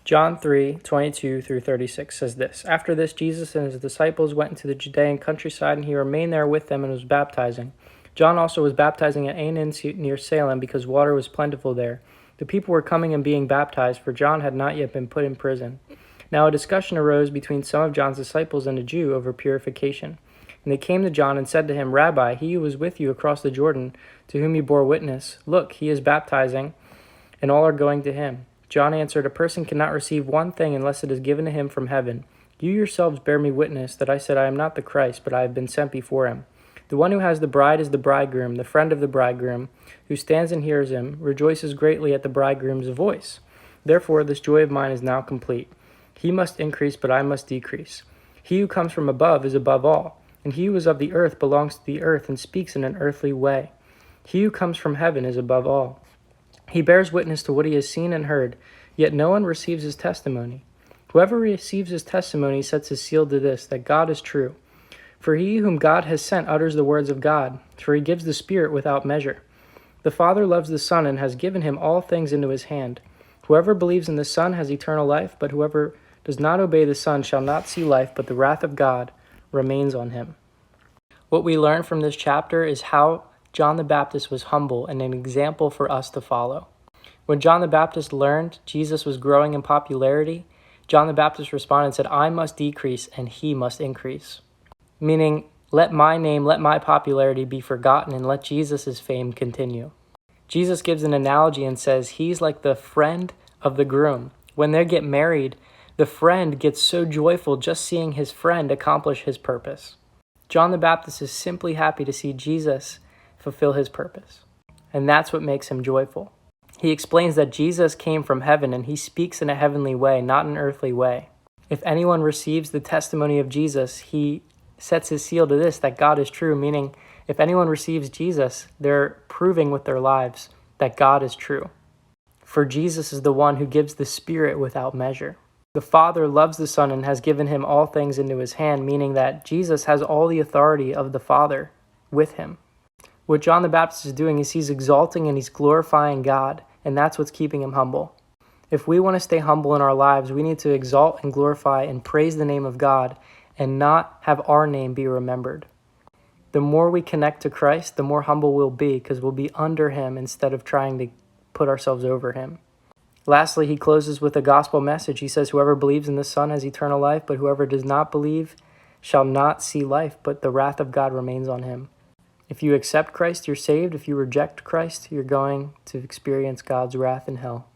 John 3:22 through 36 says this: After this, Jesus and his disciples went into the Judean countryside, and he remained there with them and was baptizing. John also was baptizing at Aenon near Salem because water was plentiful there. The people were coming and being baptized, for John had not yet been put in prison. Now a discussion arose between some of John's disciples and a Jew over purification. And they came to John and said to him, Rabbi, he who was with you across the Jordan, to whom you bore witness, look, he is baptizing, and all are going to him. John answered, A person cannot receive one thing unless it is given to him from heaven. You yourselves bear me witness that I said I am not the Christ, but I have been sent before him. The one who has the bride is the bridegroom, the friend of the bridegroom, who stands and hears him, rejoices greatly at the bridegroom's voice. Therefore this joy of mine is now complete. He must increase, but I must decrease. He who comes from above is above all, and he who is of the earth belongs to the earth and speaks in an earthly way. He who comes from heaven is above all. He bears witness to what he has seen and heard, yet no one receives his testimony. Whoever receives his testimony sets his seal to this, that God is true. For he whom God has sent utters the words of God, for he gives the Spirit without measure. The Father loves the Son and has given him all things into his hand. Whoever believes in the Son has eternal life, but whoever does not obey the Son shall not see life, but the wrath of God remains on him. What we learn from this chapter is how John the Baptist was humble and an example for us to follow. When John the Baptist learned Jesus was growing in popularity, John the Baptist responded and said, I must decrease and he must increase. Meaning, let my name, let my popularity be forgotten and let Jesus' fame continue. Jesus gives an analogy and says he's like the friend of the groom. When they get married, the friend gets so joyful just seeing his friend accomplish his purpose. John the Baptist is simply happy to see Jesus fulfill his purpose. And that's what makes him joyful. He explains that Jesus came from heaven and he speaks in a heavenly way, not an earthly way. If anyone receives the testimony of Jesus, he sets his seal to this, that God is true, meaning if anyone receives Jesus, they're proving with their lives that God is true. For Jesus is the one who gives the Spirit without measure. The Father loves the Son and has given him all things into his hand, meaning that Jesus has all the authority of the Father with him. What John the Baptist is doing is he's exalting and he's glorifying God, and that's what's keeping him humble. If we want to stay humble in our lives, we need to exalt and glorify and praise the name of God and not have our name be remembered. The more we connect to Christ, the more humble we'll be because we'll be under him instead of trying to put ourselves over him. Lastly, he closes with a gospel message. He says, Whoever believes in the Son has eternal life, but whoever does not believe shall not see life, but the wrath of God remains on him. If you accept Christ, you're saved. If you reject Christ, you're going to experience God's wrath in hell.